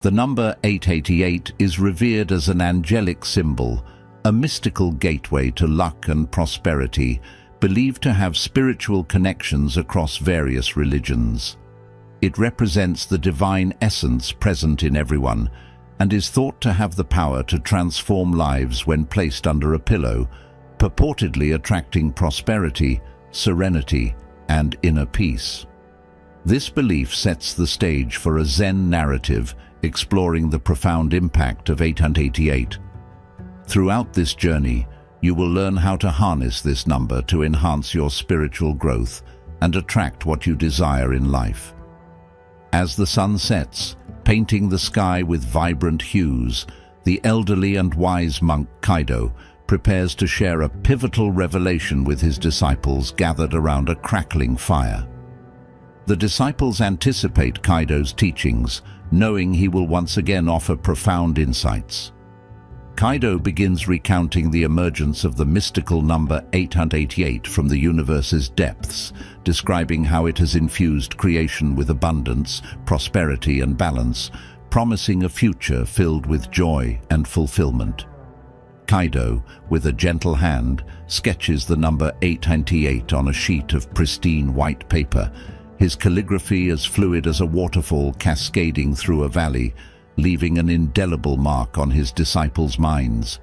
The number 888 is revered as an angelic symbol, a mystical gateway to luck and prosperity, believed to have spiritual connections across various religions. It represents the divine essence present in everyone and is thought to have the power to transform lives when placed under a pillow, purportedly attracting prosperity, serenity, and inner peace. This belief sets the stage for a Zen narrative exploring the profound impact of 888. Throughout this journey, you will learn how to harness this number to enhance your spiritual growth and attract what you desire in life. As the sun sets, painting the sky with vibrant hues, the elderly and wise monk Kaido prepares to share a pivotal revelation with his disciples gathered around a crackling fire. The disciples anticipate Kaido's teachings, knowing he will once again offer profound insights. Kaido begins recounting the emergence of the mystical number 888 from the universe's depths, describing how it has infused creation with abundance, prosperity, and balance, promising a future filled with joy and fulfillment. Kaido, with a gentle hand, sketches the number 888 on a sheet of pristine white paper, his calligraphy as fluid as a waterfall cascading through a valley, leaving an indelible mark on his disciples' minds.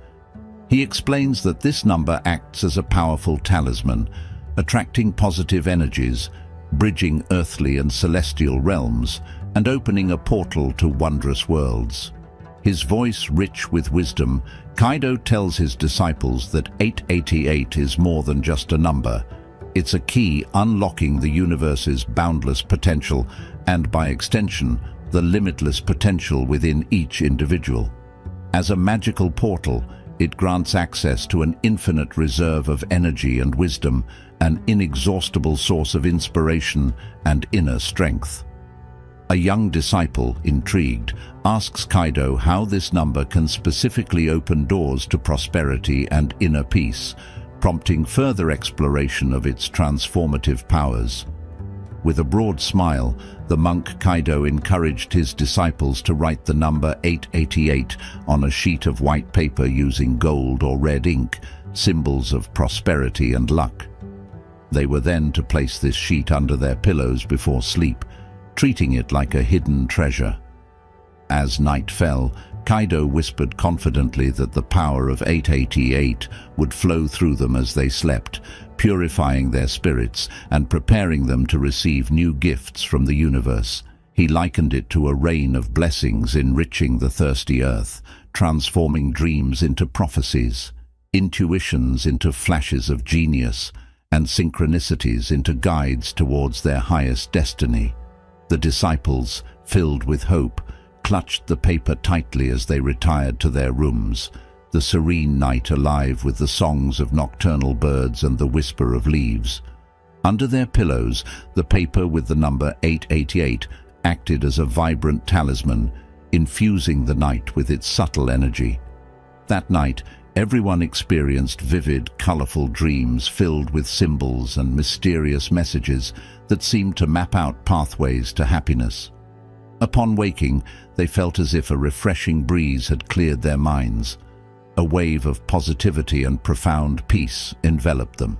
He explains that this number acts as a powerful talisman, attracting positive energies, bridging earthly and celestial realms, and opening a portal to wondrous worlds. His voice rich with wisdom, Kaido tells his disciples that 888 is more than just a number. It's a key unlocking the universe's boundless potential and, by extension, the limitless potential within each individual. As a magical portal, it grants access to an infinite reserve of energy and wisdom, an inexhaustible source of inspiration and inner strength. A young disciple, intrigued, asks Kaido how this number can specifically open doors to prosperity and inner peace, prompting further exploration of its transformative powers. With a broad smile, the monk Kaido encouraged his disciples to write the number 888 on a sheet of white paper using gold or red ink, symbols of prosperity and luck. They were then to place this sheet under their pillows before sleep, treating it like a hidden treasure. As night fell, Kaido whispered confidently that the power of 888 would flow through them as they slept, purifying their spirits and preparing them to receive new gifts from the universe. He likened it to a rain of blessings enriching the thirsty earth, transforming dreams into prophecies, intuitions into flashes of genius, and synchronicities into guides towards their highest destiny. The disciples, filled with hope, clutched the paper tightly as they retired to their rooms, the serene night alive with the songs of nocturnal birds and the whisper of leaves. Under their pillows, the paper with the number 888 acted as a vibrant talisman, infusing the night with its subtle energy. That night, everyone experienced vivid, colorful dreams filled with symbols and mysterious messages that seemed to map out pathways to happiness. Upon waking, they felt as if a refreshing breeze had cleared their minds. A wave of positivity and profound peace enveloped them.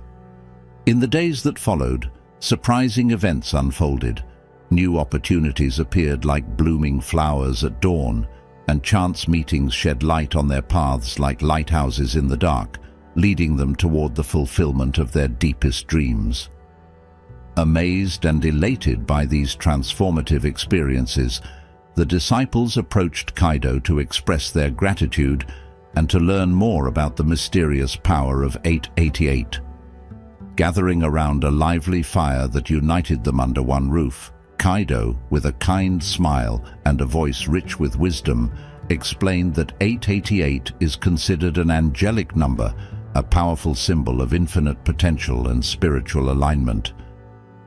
In the days that followed, surprising events unfolded. New opportunities appeared like blooming flowers at dawn, and chance meetings shed light on their paths like lighthouses in the dark, leading them toward the fulfillment of their deepest dreams. Amazed and elated by these transformative experiences, the disciples approached Kaido to express their gratitude and to learn more about the mysterious power of 888. Gathering around a lively fire that united them under one roof, Kaido, with a kind smile and a voice rich with wisdom, explained that 888 is considered an angelic number, a powerful symbol of infinite potential and spiritual alignment.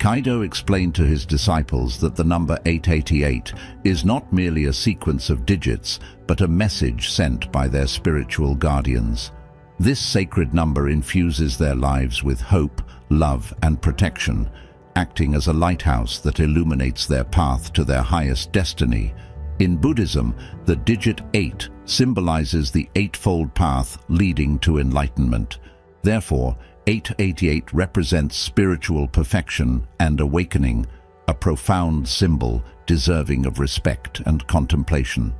Kaido explained to his disciples that the number 888 is not merely a sequence of digits, but a message sent by their spiritual guardians. This sacred number infuses their lives with hope, love, and protection, acting as a lighthouse that illuminates their path to their highest destiny. In Buddhism, the digit 8 symbolizes the eightfold path leading to enlightenment. Therefore, 888 represents spiritual perfection and awakening, a profound symbol deserving of respect and contemplation.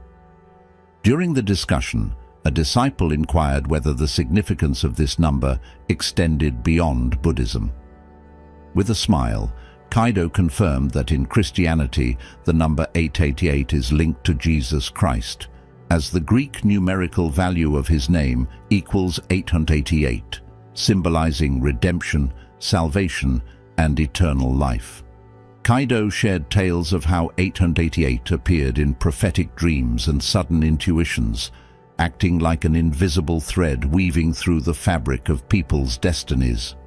During the discussion, a disciple inquired whether the significance of this number extended beyond Buddhism. With a smile, Kaido confirmed that in Christianity, the number 888 is linked to Jesus Christ, as the Greek numerical value of his name equals 888, symbolizing redemption, salvation, and eternal life. Kaido shared tales of how 888 appeared in prophetic dreams and sudden intuitions, acting like an invisible thread weaving through the fabric of people's destinies.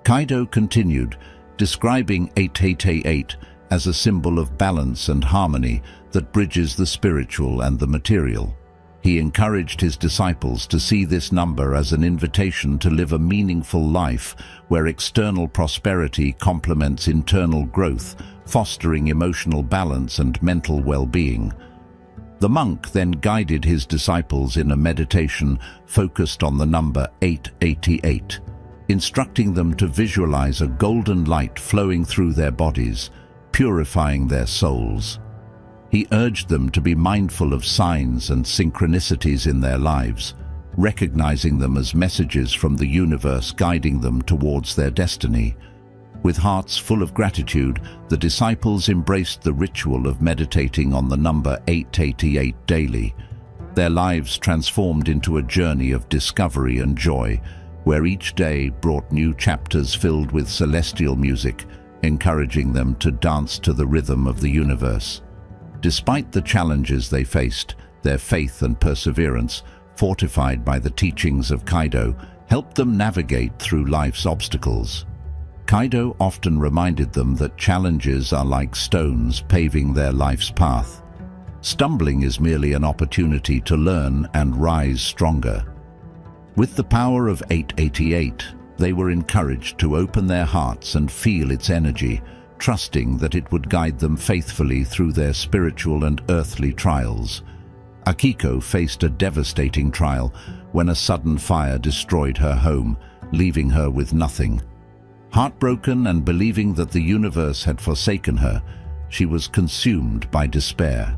Kaido continued, describing 888 as a symbol of balance and harmony that bridges the spiritual and the material. He encouraged his disciples to see this number as an invitation to live a meaningful life where external prosperity complements internal growth, fostering emotional balance and mental well-being. The monk then guided his disciples in a meditation focused on the number 888, instructing them to visualize a golden light flowing through their bodies, purifying their souls. He urged them to be mindful of signs and synchronicities in their lives, recognizing them as messages from the universe guiding them towards their destiny. With hearts full of gratitude, the disciples embraced the ritual of meditating on the number 888 daily. Their lives transformed into a journey of discovery and joy, where each day brought new chapters filled with celestial music, encouraging them to dance to the rhythm of the universe. Despite the challenges they faced, their faith and perseverance, fortified by the teachings of Kaido, helped them navigate through life's obstacles. Kaido often reminded them that challenges are like stones paving their life's path. Stumbling is merely an opportunity to learn and rise stronger. With the power of 888, they were encouraged to open their hearts and feel its energy, trusting that it would guide them faithfully through their spiritual and earthly trials. Akiko faced a devastating trial when a sudden fire destroyed her home, leaving her with nothing. Heartbroken and believing that the universe had forsaken her, she was consumed by despair.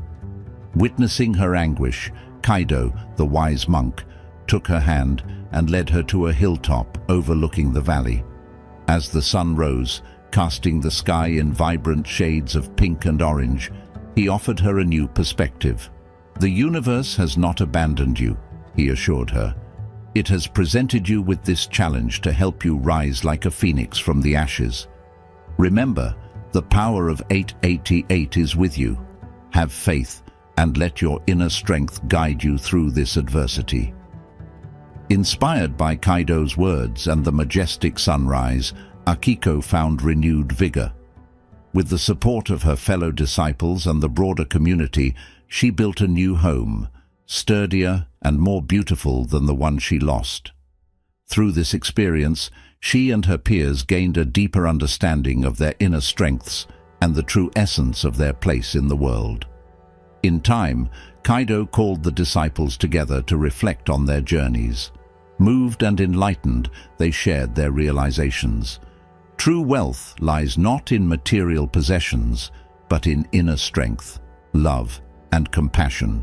Witnessing her anguish, Kaido, the wise monk, took her hand and led her to a hilltop overlooking the valley. As the sun rose, casting the sky in vibrant shades of pink and orange, he offered her a new perspective. "The universe has not abandoned you," he assured her. "It has presented you with this challenge to help you rise like a phoenix from the ashes. Remember, the power of 888 is with you. Have faith and let your inner strength guide you through this adversity." Inspired by Kaido's words and the majestic sunrise, Akiko found renewed vigor. With the support of her fellow disciples and the broader community, she built a new home, sturdier and more beautiful than the one she lost. Through this experience, she and her peers gained a deeper understanding of their inner strengths and the true essence of their place in the world. In time, Kaido called the disciples together to reflect on their journeys. Moved and enlightened, they shared their realizations. True wealth lies not in material possessions, but in inner strength, love, and compassion.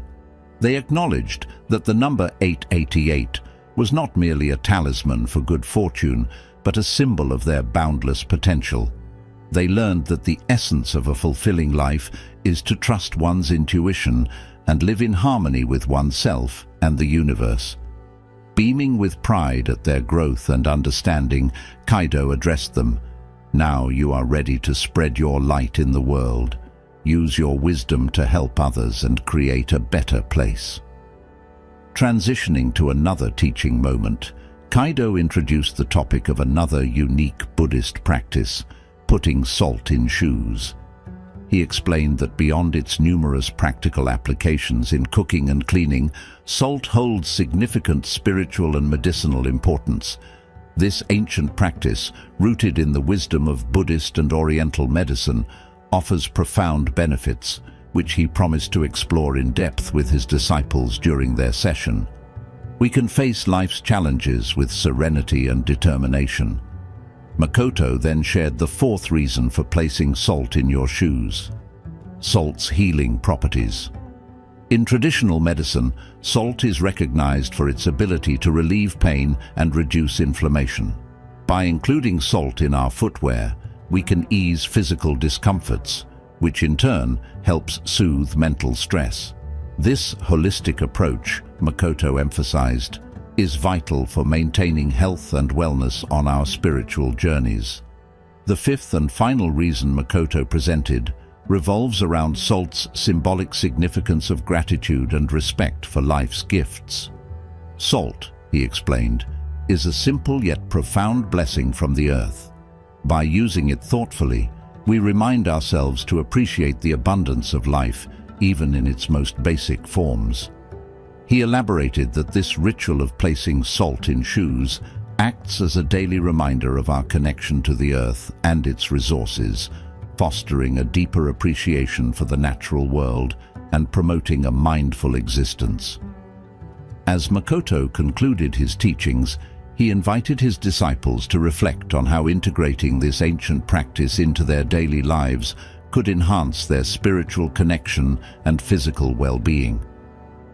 They acknowledged that the number 888 was not merely a talisman for good fortune, but a symbol of their boundless potential. They learned that the essence of a fulfilling life is to trust one's intuition and live in harmony with oneself and the universe. Beaming with pride at their growth and understanding, Kaido addressed them. "Now you are ready to spread your light in the world. Use your wisdom to help others and create a better place." Transitioning to another teaching moment, Kaido introduced the topic of another unique Buddhist practice, putting salt in shoes. He explained that beyond its numerous practical applications in cooking and cleaning, salt holds significant spiritual and medicinal importance. This ancient practice, rooted in the wisdom of Buddhist and Oriental medicine, offers profound benefits, which he promised to explore in depth with his disciples during their session. We can face life's challenges with serenity and determination. Makoto then shared the fourth reason for placing salt in your shoes: salt's healing properties. In traditional medicine, salt is recognized for its ability to relieve pain and reduce inflammation. By including salt in our footwear, we can ease physical discomforts, which in turn helps soothe mental stress. This holistic approach, Makoto emphasized, is vital for maintaining health and wellness on our spiritual journeys. The fifth and final reason Makoto presented revolves around salt's symbolic significance of gratitude and respect for life's gifts. Salt, he explained, is a simple yet profound blessing from the earth. By using it thoughtfully, we remind ourselves to appreciate the abundance of life, even in its most basic forms. He elaborated that this ritual of placing salt in shoes acts as a daily reminder of our connection to the earth and its resources, fostering a deeper appreciation for the natural world and promoting a mindful existence. As Makoto concluded his teachings, he invited his disciples to reflect on how integrating this ancient practice into their daily lives could enhance their spiritual connection and physical well-being.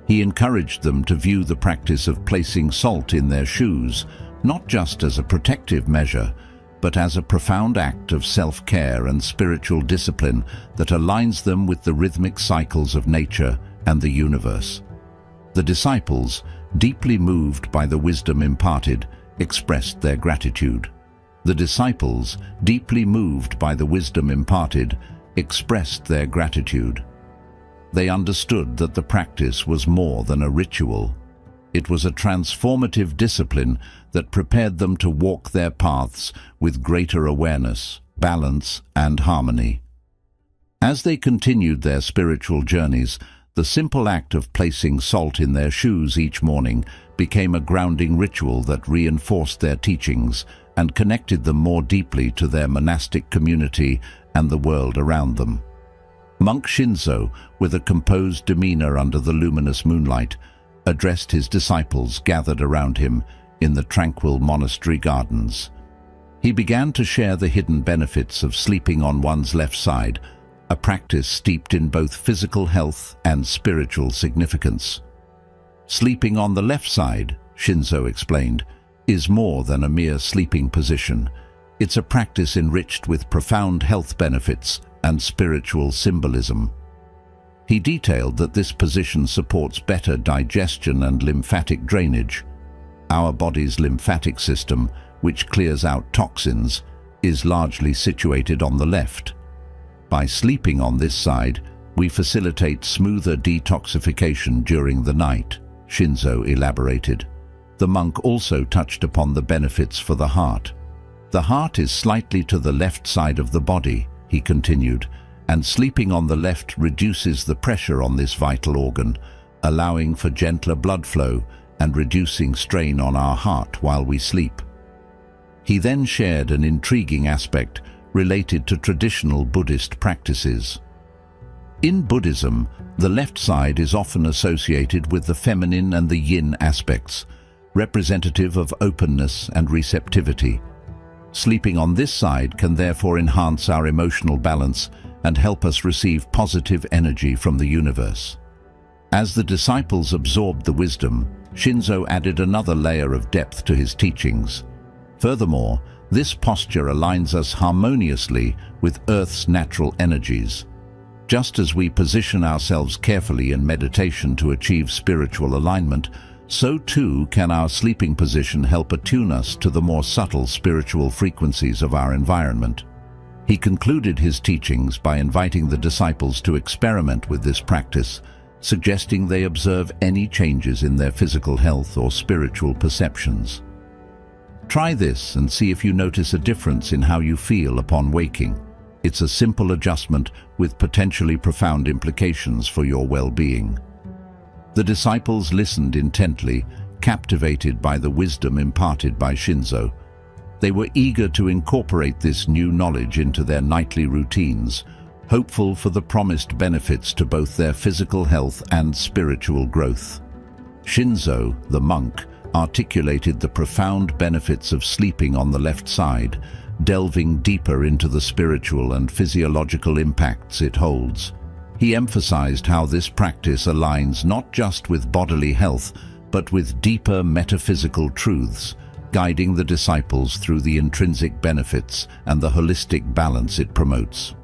He encouraged them to view the practice of placing salt in their shoes not just as a protective measure, but as a profound act of self-care and spiritual discipline that aligns them with the rhythmic cycles of nature and the universe. The disciples, deeply moved by the wisdom imparted, expressed their gratitude. The disciples, deeply moved by the wisdom imparted, expressed their gratitude. They understood that the practice was more than a ritual. It was a transformative discipline that prepared them to walk their paths with greater awareness, balance, and harmony. As they continued their spiritual journeys, the simple act of placing salt in their shoes each morning became a grounding ritual that reinforced their teachings and connected them more deeply to their monastic community and the world around them. Monk Shinzo, with a composed demeanor under the luminous moonlight, addressed his disciples gathered around him in the tranquil monastery gardens. He began to share the hidden benefits of sleeping on one's left side, a practice steeped in both physical health and spiritual significance. Sleeping on the left side, Shinzo explained, is more than a mere sleeping position. It's a practice enriched with profound health benefits and spiritual symbolism. He detailed that this position supports better digestion and lymphatic drainage. Our body's lymphatic system, which clears out toxins, is largely situated on the left. By sleeping on this side, we facilitate smoother detoxification during the night, Shinzo elaborated. The monk also touched upon the benefits for the heart. The heart is slightly to the left side of the body, he continued, and sleeping on the left reduces the pressure on this vital organ, allowing for gentler blood flow and reducing strain on our heart while we sleep. He then shared an intriguing aspect related to traditional Buddhist practices. In Buddhism, the left side is often associated with the feminine and the yin aspects, representative of openness and receptivity. Sleeping on this side can therefore enhance our emotional balance and help us receive positive energy from the universe. As the disciples absorbed the wisdom, Shinzo added another layer of depth to his teachings. Furthermore, this posture aligns us harmoniously with Earth's natural energies. Just as we position ourselves carefully in meditation to achieve spiritual alignment, so too can our sleeping position help attune us to the more subtle spiritual frequencies of our environment. He concluded his teachings by inviting the disciples to experiment with this practice, suggesting they observe any changes in their physical health or spiritual perceptions. Try this and see if you notice a difference in how you feel upon waking. It's a simple adjustment with potentially profound implications for your well-being. The disciples listened intently, captivated by the wisdom imparted by Shinzo. They were eager to incorporate this new knowledge into their nightly routines, hopeful for the promised benefits to both their physical health and spiritual growth. Shinzo, the monk, articulated the profound benefits of sleeping on the left side, delving deeper into the spiritual and physiological impacts it holds. He emphasized how this practice aligns not just with bodily health, but with deeper metaphysical truths, guiding the disciples through the intrinsic benefits and the holistic balance it promotes.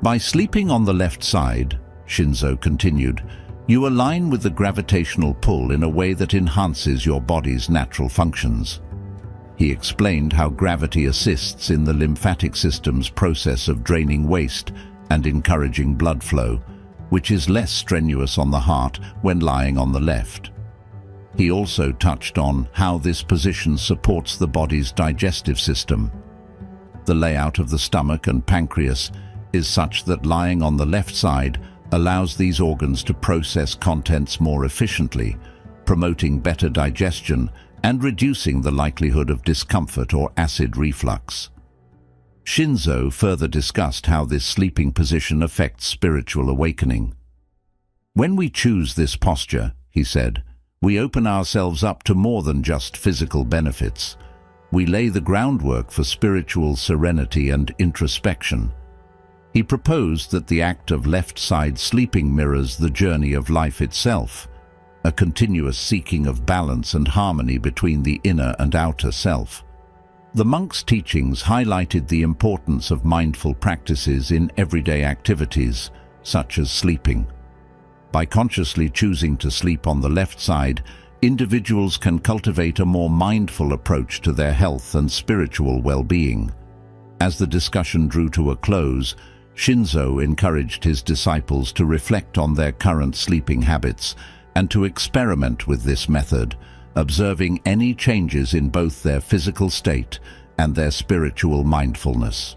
By sleeping on the left side, Shinzo continued, you align with the gravitational pull in a way that enhances your body's natural functions. He explained how gravity assists in the lymphatic system's process of draining waste and encouraging blood flow, which is less strenuous on the heart when lying on the left. He also touched on how this position supports the body's digestive system. The layout of the stomach and pancreas is such that lying on the left side allows these organs to process contents more efficiently, promoting better digestion and reducing the likelihood of discomfort or acid reflux. Shinzo further discussed how this sleeping position affects spiritual awakening. When we choose this posture, he said, we open ourselves up to more than just physical benefits. We lay the groundwork for spiritual serenity and introspection. He proposed that the act of left-side sleeping mirrors the journey of life itself, a continuous seeking of balance and harmony between the inner and outer self. The monk's teachings highlighted the importance of mindful practices in everyday activities, such as sleeping. By consciously choosing to sleep on the left side, individuals can cultivate a more mindful approach to their health and spiritual well-being. As the discussion drew to a close, Shinzo encouraged his disciples to reflect on their current sleeping habits and to experiment with this method, observing any changes in both their physical state and their spiritual mindfulness.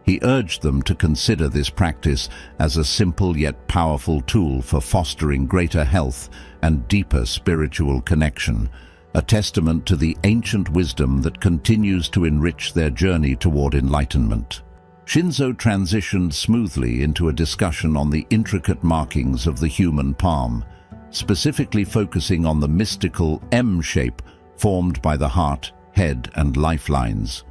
He urged them to consider this practice as a simple yet powerful tool for fostering greater health and deeper spiritual connection, a testament to the ancient wisdom that continues to enrich their journey toward enlightenment. Shinzo transitioned smoothly into a discussion on the intricate markings of the human palm, specifically focusing on the mystical M shape formed by the heart, head, and lifelines.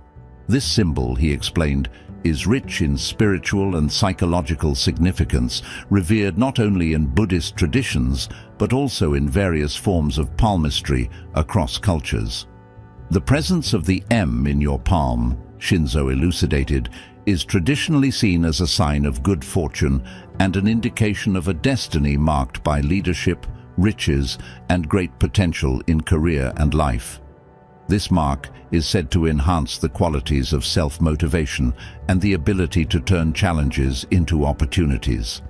This symbol, he explained, is rich in spiritual and psychological significance, revered not only in Buddhist traditions, but also in various forms of palmistry across cultures. The presence of the M in your palm, Shinzo elucidated, is traditionally seen as a sign of good fortune and an indication of a destiny marked by leadership, riches, and great potential in career and life. This mark is said to enhance the qualities of self-motivation and the ability to turn challenges into opportunities.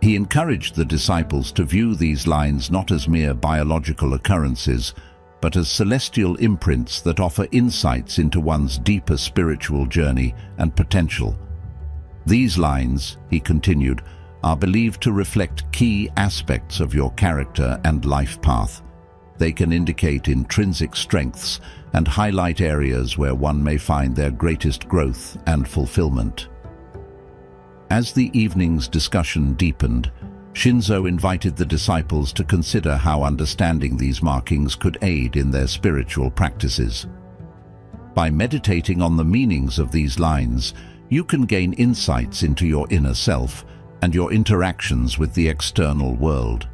He encouraged the disciples to view these lines not as mere biological occurrences, but as celestial imprints that offer insights into one's deeper spiritual journey and potential. These lines, he continued, are believed to reflect key aspects of your character and life path. They can indicate intrinsic strengths and highlight areas where one may find their greatest growth and fulfillment. As the evening's discussion deepened, Shinzo invited the disciples to consider how understanding these markings could aid in their spiritual practices. By meditating on the meanings of these lines, you can gain insights into your inner self and your interactions with the external world.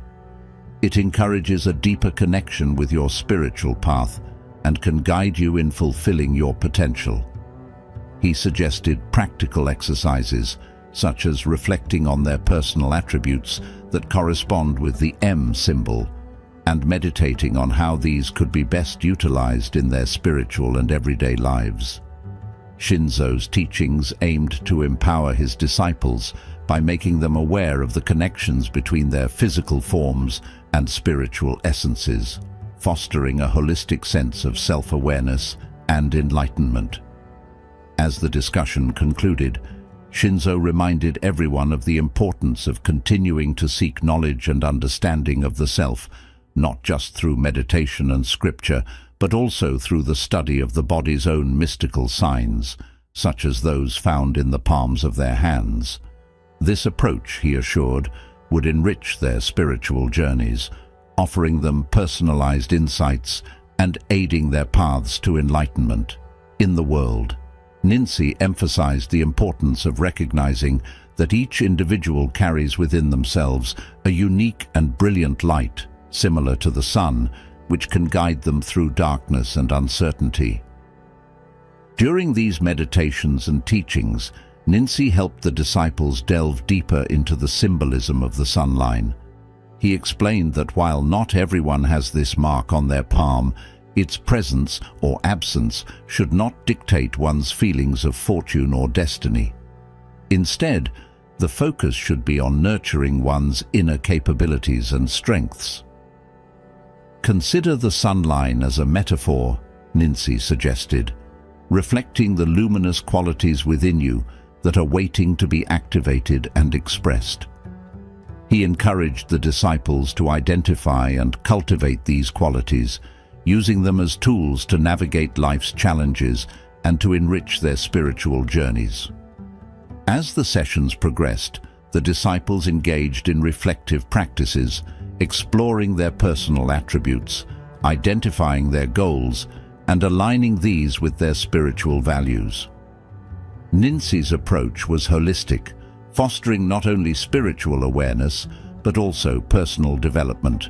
It encourages a deeper connection with your spiritual path and can guide you in fulfilling your potential. He suggested practical exercises, such as reflecting on their personal attributes that correspond with the M symbol, and meditating on how these could be best utilized in their spiritual and everyday lives. Shinzo's teachings aimed to empower his disciples by making them aware of the connections between their physical forms and spiritual essences, fostering a holistic sense of self-awareness and enlightenment. As the discussion concluded, Shinzo reminded everyone of the importance of continuing to seek knowledge and understanding of the self, not just through meditation and scripture, but also through the study of the body's own mystical signs, such as those found in the palms of their hands. This approach, he assured, would enrich their spiritual journeys, offering them personalized insights and aiding their paths to enlightenment. In the world, Ninsi emphasized the importance of recognizing that each individual carries within themselves a unique and brilliant light, similar to the sun, which can guide them through darkness and uncertainty. During these meditations and teachings, Ninsi helped the disciples delve deeper into the symbolism of the sunline. He explained that while not everyone has this mark on their palm, its presence or absence should not dictate one's feelings of fortune or destiny. Instead, the focus should be on nurturing one's inner capabilities and strengths. Consider the sunline as a metaphor, Ninsi suggested, reflecting the luminous qualities within you that are waiting to be activated and expressed. He encouraged the disciples to identify and cultivate these qualities, using them as tools to navigate life's challenges and to enrich their spiritual journeys. As the sessions progressed, the disciples engaged in reflective practices, exploring their personal attributes, identifying their goals, and aligning these with their spiritual values. Ninsi's approach was holistic, fostering not only spiritual awareness, but also personal development.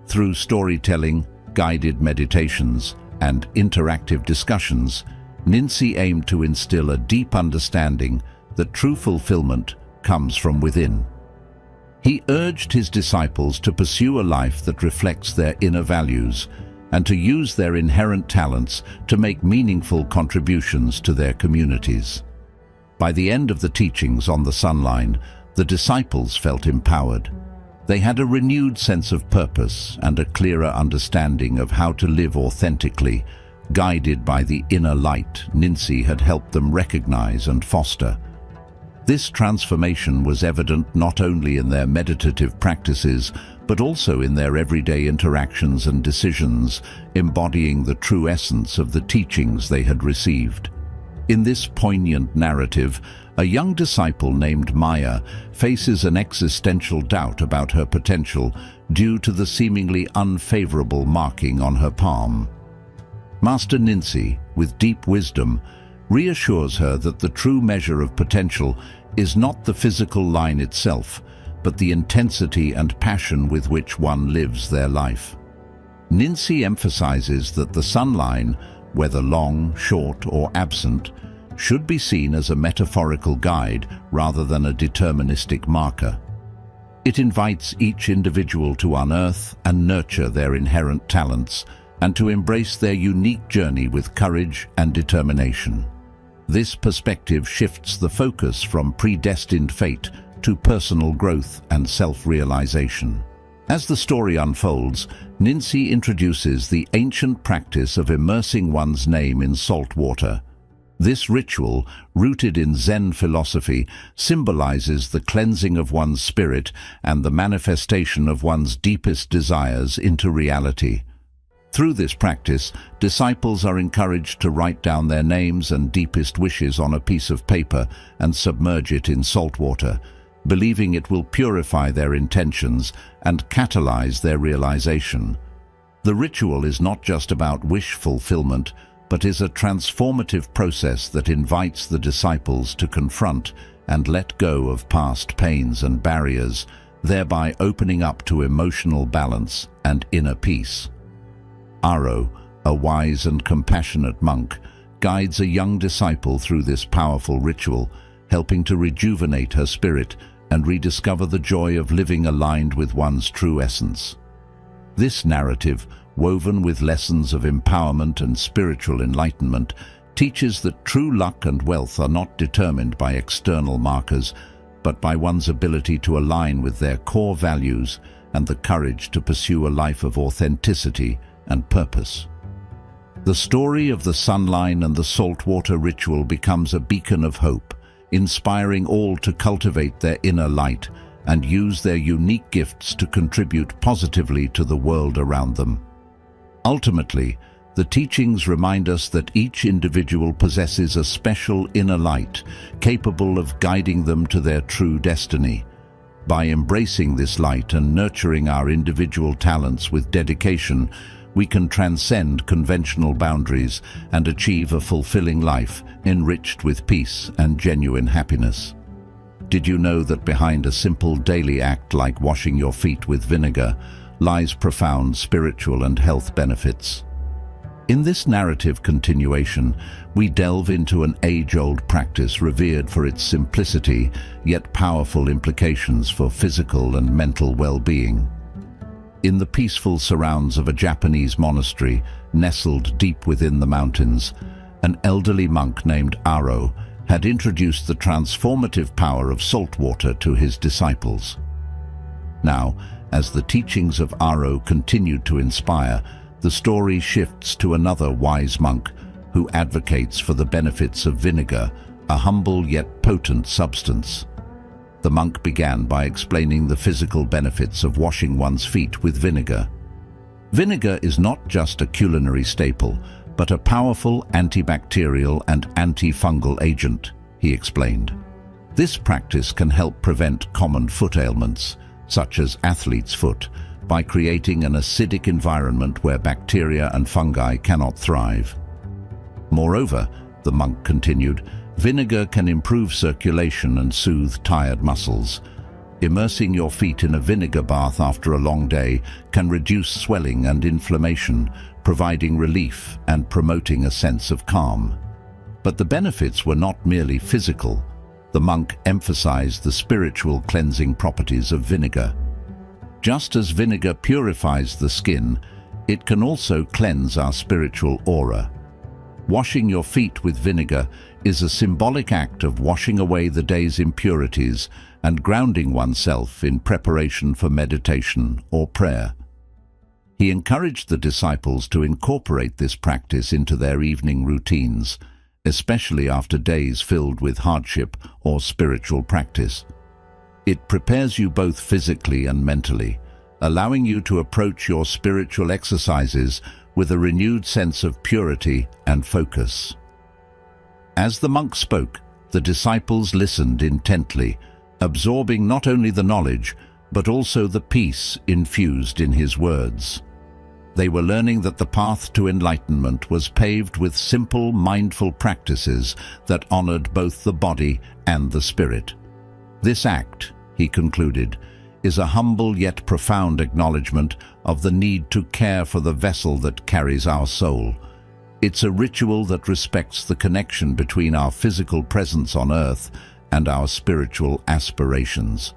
Through storytelling, guided meditations, and interactive discussions, Ninsi aimed to instill a deep understanding that true fulfillment comes from within. He urged his disciples to pursue a life that reflects their inner values and to use their inherent talents to make meaningful contributions to their communities. By the end of the teachings on the sunline, the disciples felt empowered. They had a renewed sense of purpose and a clearer understanding of how to live authentically, guided by the inner light Ninsi had helped them recognize and foster. This transformation was evident not only in their meditative practices, but also in their everyday interactions and decisions, embodying the true essence of the teachings they had received. In this poignant narrative, a young disciple named Maya faces an existential doubt about her potential due to the seemingly unfavorable marking on her palm. Master Ninsi, with deep wisdom, reassures her that the true measure of potential is not the physical line itself, but the intensity and passion with which one lives their life. Ninsi emphasizes that the sunline, whether long, short, or absent, should be seen as a metaphorical guide rather than a deterministic marker. It invites each individual to unearth and nurture their inherent talents and to embrace their unique journey with courage and determination. This perspective shifts the focus from predestined fate to personal growth and self-realization. As the story unfolds, Ninsi introduces the ancient practice of immersing one's name in salt water. This ritual, rooted in Zen philosophy, symbolizes the cleansing of one's spirit and the manifestation of one's deepest desires into reality. Through this practice, disciples are encouraged to write down their names and deepest wishes on a piece of paper and submerge it in salt water, believing it will purify their intentions and catalyze their realization. The ritual is not just about wish fulfillment, but is a transformative process that invites the disciples to confront and let go of past pains and barriers, thereby opening up to emotional balance and inner peace. Aro, a wise and compassionate monk, guides a young disciple through this powerful ritual, helping to rejuvenate her spirit and rediscover the joy of living aligned with one's true essence. This narrative, woven with lessons of empowerment and spiritual enlightenment, teaches that true luck and wealth are not determined by external markers, but by one's ability to align with their core values and the courage to pursue a life of authenticity and purpose. The story of the sunline and the saltwater ritual becomes a beacon of hope, inspiring all to cultivate their inner light and use their unique gifts to contribute positively to the world around them. Ultimately, The teachings remind us that each individual possesses a special inner light, capable of guiding them to their true destiny. By embracing this light and nurturing our individual talents with dedication, we can transcend conventional boundaries and achieve a fulfilling life, enriched with peace and genuine happiness. Did you know that behind a simple daily act like washing your feet with vinegar lies profound spiritual and health benefits? In this narrative continuation, we delve into an age-old practice revered for its simplicity, yet powerful implications for physical and mental well-being. In the peaceful surrounds of a Japanese monastery nestled deep within the mountains, an elderly monk named Aro had introduced the transformative power of salt water to his disciples. Now, as the teachings of Aro continued to inspire, the story shifts to another wise monk who advocates for the benefits of vinegar, a humble yet potent substance. The monk began by explaining the physical benefits of washing one's feet with vinegar. Vinegar is not just a culinary staple, but a powerful antibacterial and antifungal agent, he explained. This practice can help prevent common foot ailments, such as athlete's foot, by creating an acidic environment where bacteria and fungi cannot thrive. Moreover, the monk continued, vinegar can improve circulation and soothe tired muscles. Immersing your feet in a vinegar bath after a long day can reduce swelling and inflammation, providing relief and promoting a sense of calm. But the benefits were not merely physical. The monk emphasized the spiritual cleansing properties of vinegar. Just as vinegar purifies the skin, it can also cleanse our spiritual aura. Washing your feet with vinegar is a symbolic act of washing away the day's impurities and grounding oneself in preparation for meditation or prayer. He encouraged the disciples to incorporate this practice into their evening routines, especially after days filled with hardship or spiritual practice. It prepares you both physically and mentally, allowing you to approach your spiritual exercises with a renewed sense of purity and focus. As the monk spoke, the disciples listened intently, absorbing not only the knowledge, but also the peace infused in his words. They were learning that the path to enlightenment was paved with simple, mindful practices that honored both the body and the spirit. This act, he concluded, is a humble yet profound acknowledgement of the need to care for the vessel that carries our soul. It's a ritual that respects the connection between our physical presence on earth and our spiritual aspirations.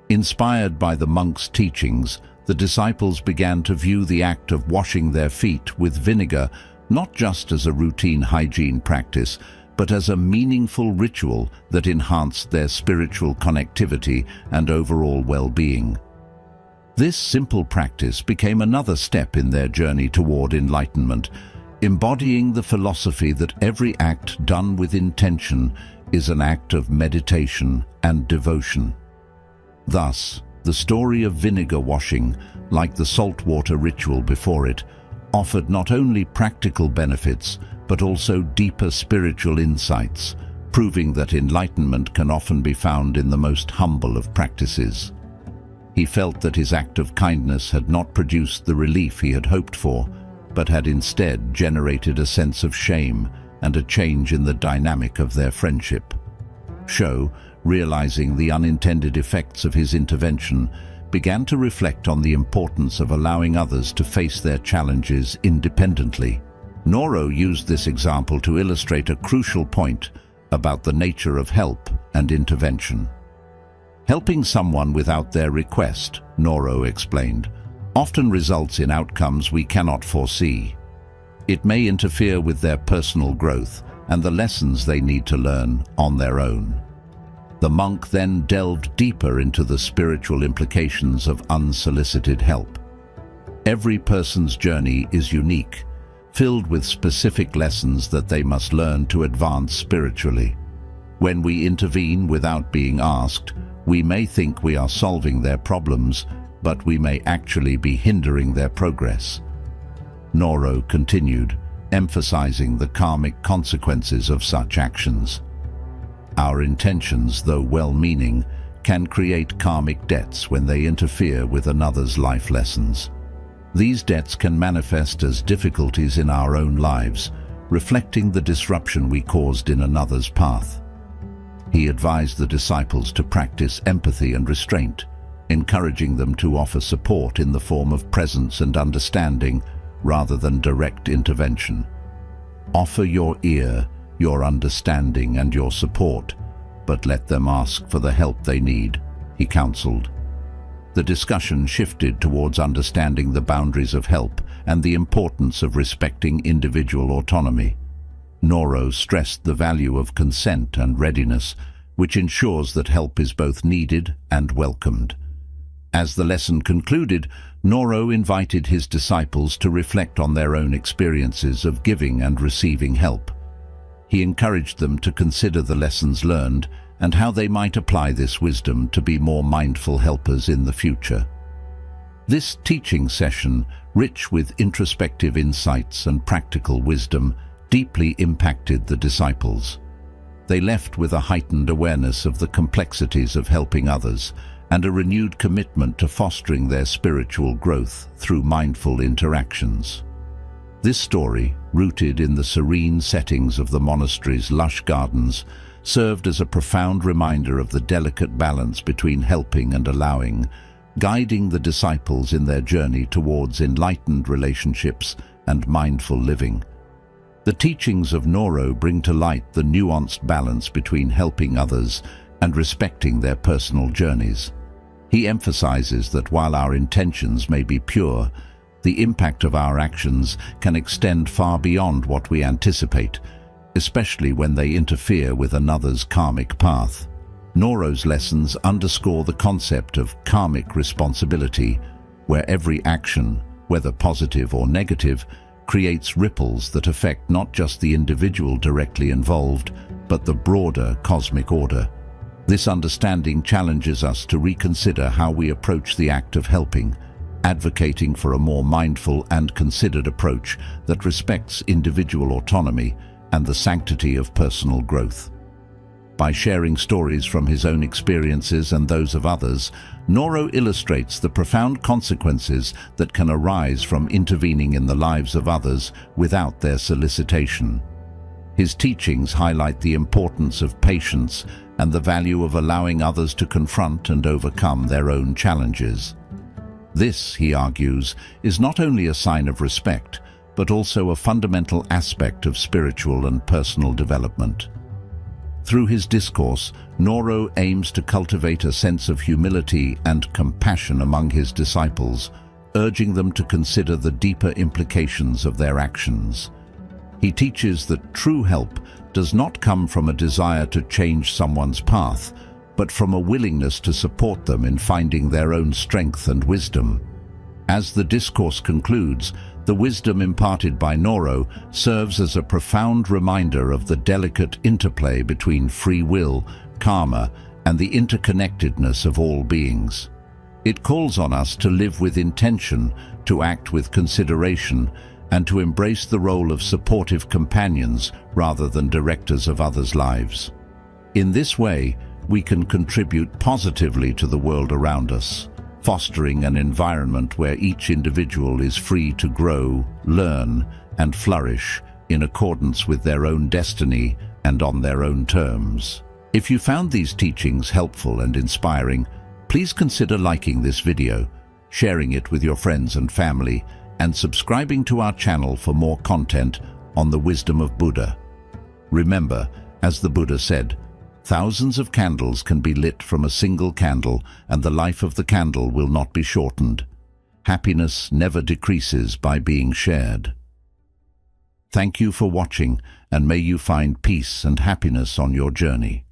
Inspired by the monk's teachings, the disciples began to view the act of washing their feet with vinegar not just as a routine hygiene practice, but as a meaningful ritual that enhanced their spiritual connectivity and overall well-being. This simple practice became another step in their journey toward enlightenment, embodying the philosophy that every act done with intention is an act of meditation and devotion. Thus, the story of vinegar washing, like the saltwater ritual before it, offered not only practical benefits, but also deeper spiritual insights, proving that enlightenment can often be found in the most humble of practices. He felt that his act of kindness had not produced the relief he had hoped for, but had instead generated a sense of shame and a change in the dynamic of their friendship. Sho, realizing the unintended effects of his intervention, began to reflect on the importance of allowing others to face their challenges independently. Noro used this example to illustrate a crucial point about the nature of help and intervention. Helping someone without their request, Noro explained, often results in outcomes we cannot foresee. It may interfere with their personal growth and the lessons they need to learn on their own. The monk then delved deeper into the spiritual implications of unsolicited help. Every person's journey is unique, filled with specific lessons that they must learn to advance spiritually. When we intervene without being asked, we may think we are solving their problems, but we may actually be hindering their progress. Noro continued, emphasizing the karmic consequences of such actions. Our intentions, though well-meaning, can create karmic debts when they interfere with another's life lessons. These debts can manifest as difficulties in our own lives, reflecting the disruption we caused in another's path. He advised the disciples to practice empathy and restraint, encouraging them to offer support in the form of presence and understanding rather than direct intervention. Offer your ear, your understanding and your support, but let them ask for the help they need, he counseled. The discussion shifted towards understanding the boundaries of help and the importance of respecting individual autonomy. Noro stressed the value of consent and readiness, which ensures that help is both needed and welcomed. As the lesson concluded, Noro invited his disciples to reflect on their own experiences of giving and receiving help. He encouraged them to consider the lessons learned and how they might apply this wisdom to be more mindful helpers in the future. This teaching session, rich with introspective insights and practical wisdom, deeply impacted the disciples. They left with a heightened awareness of the complexities of helping others and a renewed commitment to fostering their spiritual growth through mindful interactions. This story, rooted in the serene settings of the monastery's lush gardens, served as a profound reminder of the delicate balance between helping and allowing, guiding the disciples in their journey towards enlightened relationships and mindful living. The teachings of Noro bring to light the nuanced balance between helping others and respecting their personal journeys. He emphasizes that while our intentions may be pure, the impact of our actions can extend far beyond what we anticipate, especially when they interfere with another's karmic path. Noro's lessons underscore the concept of karmic responsibility, where every action, whether positive or negative, creates ripples that affect not just the individual directly involved, but the broader cosmic order. This understanding challenges us to reconsider how we approach the act of helping, advocating for a more mindful and considered approach that respects individual autonomy and the sanctity of personal growth. By sharing stories from his own experiences and those of others, Noro illustrates the profound consequences that can arise from intervening in the lives of others without their solicitation. His teachings highlight the importance of patience and the value of allowing others to confront and overcome their own challenges. This, he argues, is not only a sign of respect, but also a fundamental aspect of spiritual and personal development. Through his discourse, Noro aims to cultivate a sense of humility and compassion among his disciples, urging them to consider the deeper implications of their actions. He teaches that true help does not come from a desire to change someone's path, but from a willingness to support them in finding their own strength and wisdom. As the discourse concludes, the wisdom imparted by Noro serves as a profound reminder of the delicate interplay between free will, karma, and the interconnectedness of all beings. It calls on us to live with intention, to act with consideration, and to embrace the role of supportive companions rather than directors of others' lives. In this way, we can contribute positively to the world around us, fostering an environment where each individual is free to grow, learn, and flourish in accordance with their own destiny and on their own terms. If you found these teachings helpful and inspiring, please consider liking this video, sharing it with your friends and family, and subscribing to our channel for more content on the wisdom of Buddha. Remember, as the Buddha said, thousands of candles can be lit from a single candle, and the life of the candle will not be shortened. Happiness never decreases by being shared. Thank you for watching, and may you find peace and happiness on your journey.